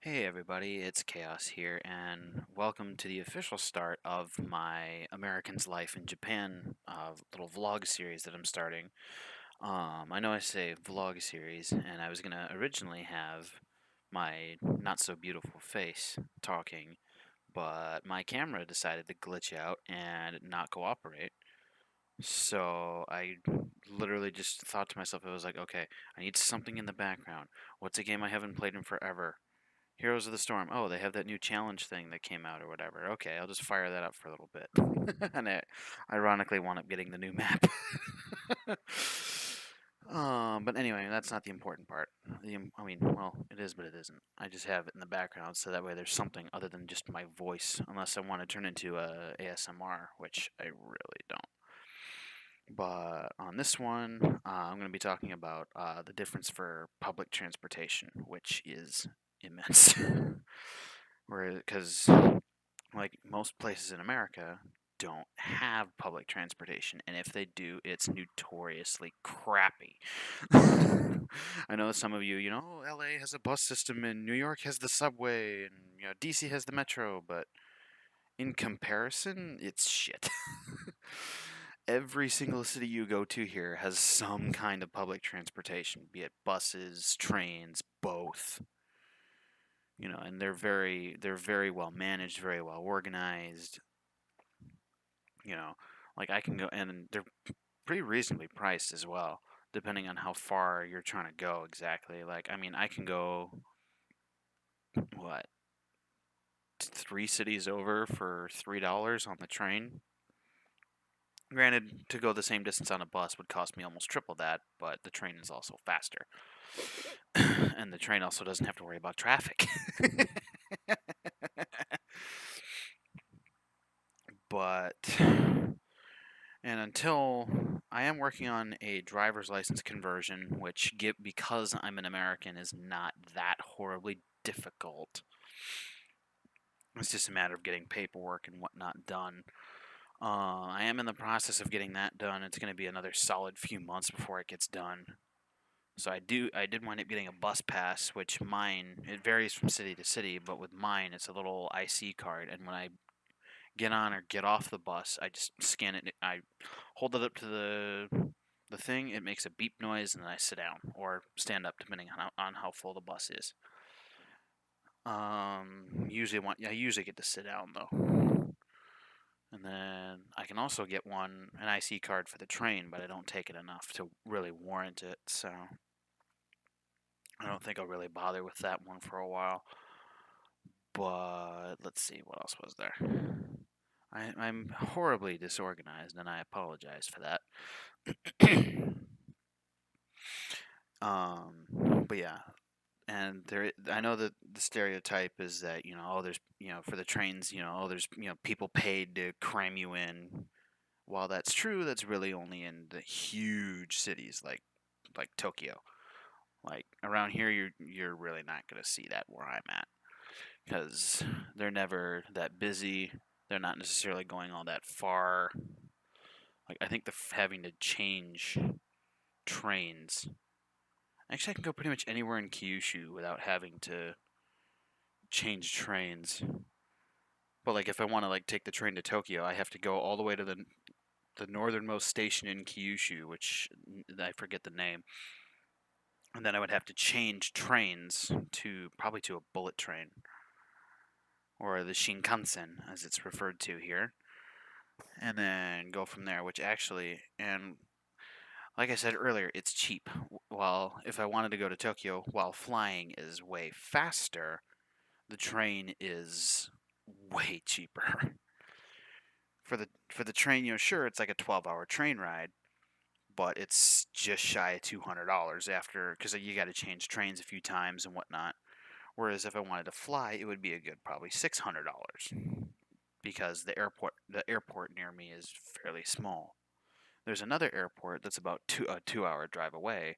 Hey everybody, it's Chaos here, and welcome to the official start of my American's Life in Japan little vlog series that I'm starting. I know I say vlog series, and I was gonna originally have my not so beautiful face talking, but my camera decided to glitch out and not cooperate. So I literally just thought to myself, I was like, okay, I need something in the background. What's a game I haven't played in forever? Heroes of the Storm. Oh, they have that new challenge thing that came out or whatever. Okay, I'll just fire that up for a little bit. And I ironically wound up getting the new map. But anyway, that's not the important part. I mean, well, it is, but it isn't. I just have it in the background so that way there's something other than just my voice, unless I want to turn into a ASMR, which I really don't. But on this one, I'm going to be talking about the difference for public transportation, which is immense. Because, like most places in America, don't have public transportation, and if they do, it's notoriously crappy. I know some of you, LA has a bus system, and New York has the subway, and DC has the metro, but in comparison, it's shit. Every single city you go to here has some kind of public transportation, be it buses, trains, both. And they're very well managed, very well organized. You know, like I can go, and they're pretty reasonably priced as well, depending on how far you're trying to go exactly. Like, I mean, I can go what, 3 cities over for $3 on the train. Granted, to go the same distance on a bus would cost me almost triple that, but the train is also faster. And the train also doesn't have to worry about traffic. But, and until I am working on a driver's license conversion, which, because I'm an American, is not that horribly difficult. It's just a matter of getting paperwork and whatnot done. I am in the process of getting that done. It's going to be another solid few months before it gets done. So I did wind up getting a bus pass, which mine, it varies from city to city, but with mine it's a little IC card, and when I get on or get off the bus, I just scan it. I hold it up to the thing. It makes a beep noise, and then I sit down or stand up, depending on how full the bus is. I usually get to sit down though, and then I can also get an IC card for the train, but I don't take it enough to really warrant it. So I don't think I'll really bother with that one for a while. But let's see, what else was there? I'm horribly disorganized, and I apologize for that. But yeah, and I know that the stereotype is that oh, there's for the trains, oh, there's people paid to cram you in. While that's true, that's really only in the huge cities like Tokyo. Like around here, you're really not gonna see that where I'm at, because they're never that busy. They're not necessarily going all that far. Like I think having to change trains. Actually, I can go pretty much anywhere in Kyushu without having to change trains. But like if I want to like take the train to Tokyo, I have to go all the way to the northernmost station in Kyushu, which I forget the name. And then I would have to change trains to probably to a bullet train or the Shinkansen as it's referred to here. And then go from there, which actually, and like I said earlier, it's cheap. While if I wanted to go to Tokyo while flying is way faster, the train is way cheaper. For the train, sure, it's like a 12-hour train ride, but it's just shy of $200 after, because you got to change trains a few times and whatnot. Whereas if I wanted to fly, it would be a good probably $600, because the airport near me is fairly small. There's another airport that's about a 2-hour drive away,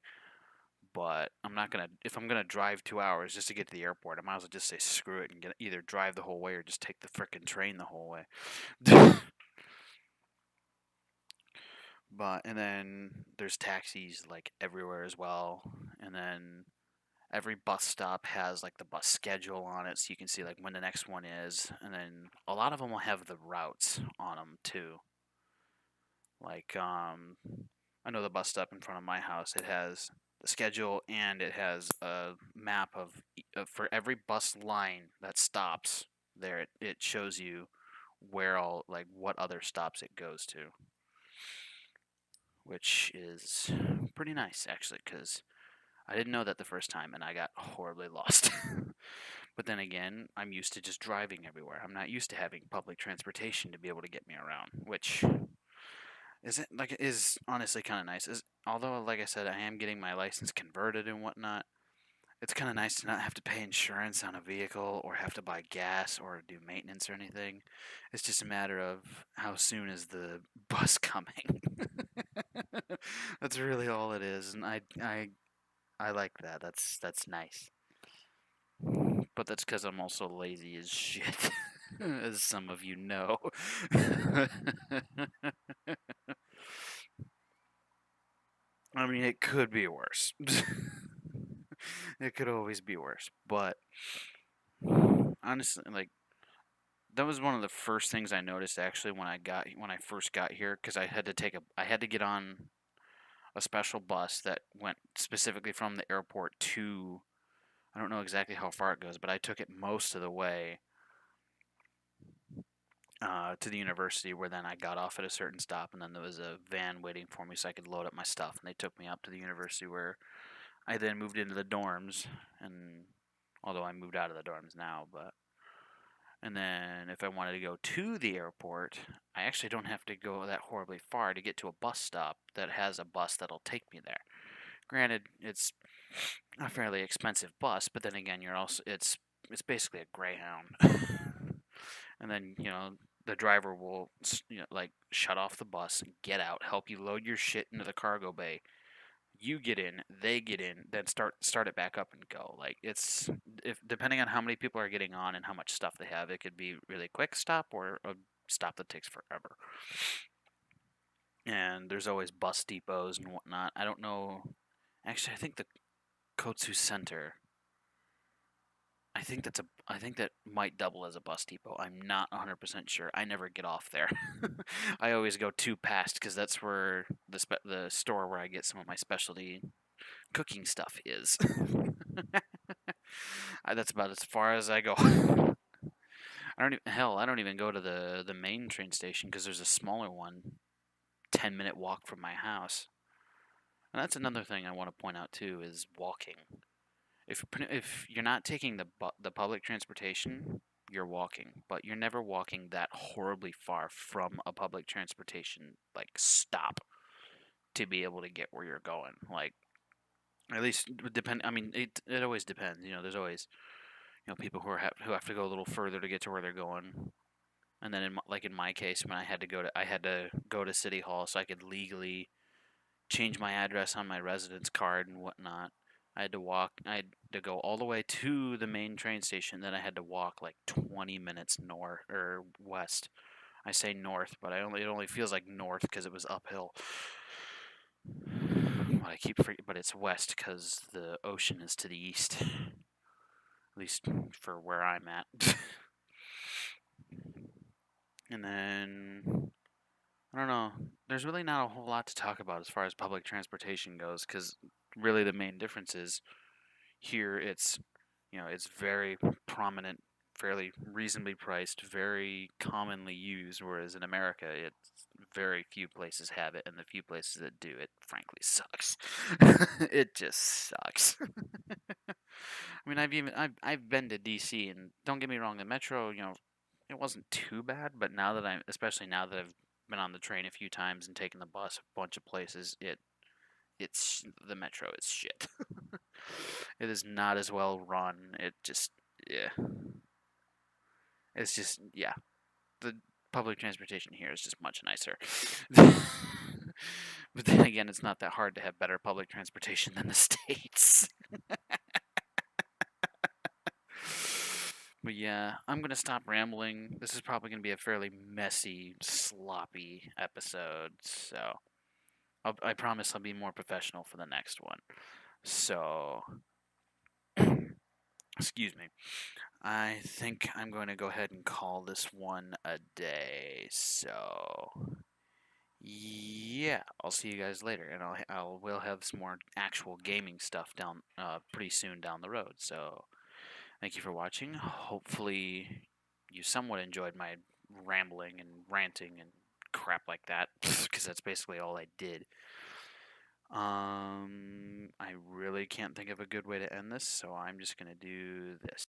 but I'm not gonna if I'm gonna drive 2 hours just to get to the airport, I might as well just say screw it and either drive the whole way or just take the frickin' train the whole way. And then there's taxis like everywhere as well, and then every bus stop has like the bus schedule on it, so you can see like when the next one is, and then a lot of them will have the routes on them too. Like I know the bus stop in front of my house. It has the schedule and it has a map of for every bus line that stops there. It shows you where all like what other stops it goes to, which is pretty nice actually, because I didn't know that the first time and I got horribly lost. But then again, I'm used to just driving everywhere. I'm not used to having public transportation to be able to get me around, which is honestly kind of nice. Although, like I said, I am getting my license converted and whatnot. It's kind of nice to not have to pay insurance on a vehicle or have to buy gas or do maintenance or anything. It's just a matter of how soon is the bus coming. That's really all it is, and I like that. That's nice. But that's because I'm also lazy as shit, as some of you know. I mean, it could be worse. It could always be worse. But honestly, like that was one of the first things I noticed actually when I first got here, because I had to get on a special bus that went specifically from the airport to, I don't know exactly how far it goes, but I took it most of the way to the university, where then I got off at a certain stop, and then there was a van waiting for me so I could load up my stuff, and they took me up to the university, where I then moved into the dorms, and although I moved out of the dorms now, but and then if I wanted to go to the airport, I actually don't have to go that horribly far to get to a bus stop that has a bus that'll take me there. Granted, it's a fairly expensive bus, but then again, it's basically a Greyhound. And then, the driver will, like shut off the bus, get out, help you load your shit into the cargo bay. You get in, they get in, then start it back up and go. Like it's if depending on how many people are getting on and how much stuff they have, it could be really quick stop or a stop that takes forever. And there's always bus depots and whatnot. I don't know. Actually, I think the Kotsu Center. I think that might double as a bus depot. I'm not 100% sure. I never get off there. I always go too past because that's where the store where I get some of my specialty cooking stuff is. That's about as far as I go. I don't even go to the main train station because there's a smaller one, 10-minute walk from my house. And that's another thing I want to point out too is walking. If you're not taking the public transportation, you're walking, but you're never walking that horribly far from a public transportation like stop to be able to get where you're going. Like at least depend. I mean, it always depends. There's always people who have to go a little further to get to where they're going. And then like in my case, when I had to go to City Hall so I could legally change my address on my residence card and whatnot. I had to go all the way to the main train station. Then I had to walk like 20 minutes north or west. I say north, but it only feels like north because it was uphill. But it's west because the ocean is to the east. At least for where I'm at. And then I don't know. There's really not a whole lot to talk about as far as public transportation goes, because really the main difference is here it's very prominent, fairly reasonably priced, very commonly used, whereas in America it's very few places have it, and the few places that do it frankly sucks. It just sucks. I mean, I've been to DC, and don't get me wrong, the metro, it wasn't too bad, but especially now that I've been on the train a few times and taken the bus a bunch of places, it's the metro is shit. It is not as well run. Yeah. It's just yeah. The public transportation here is just much nicer. But then again, it's not that hard to have better public transportation than the States. But yeah, I'm going to stop rambling. This is probably going to be a fairly messy, sloppy episode. So I promise I'll be more professional for the next one. So Excuse me. I think I'm going to go ahead and call this one a day. So, yeah, I'll see you guys later, and we'll have some more actual gaming stuff down pretty soon down the road. So, thank you for watching. Hopefully, you somewhat enjoyed my rambling and ranting and crap like that, because that's basically all I did. I really can't think of a good way to end this, so I'm just gonna do this.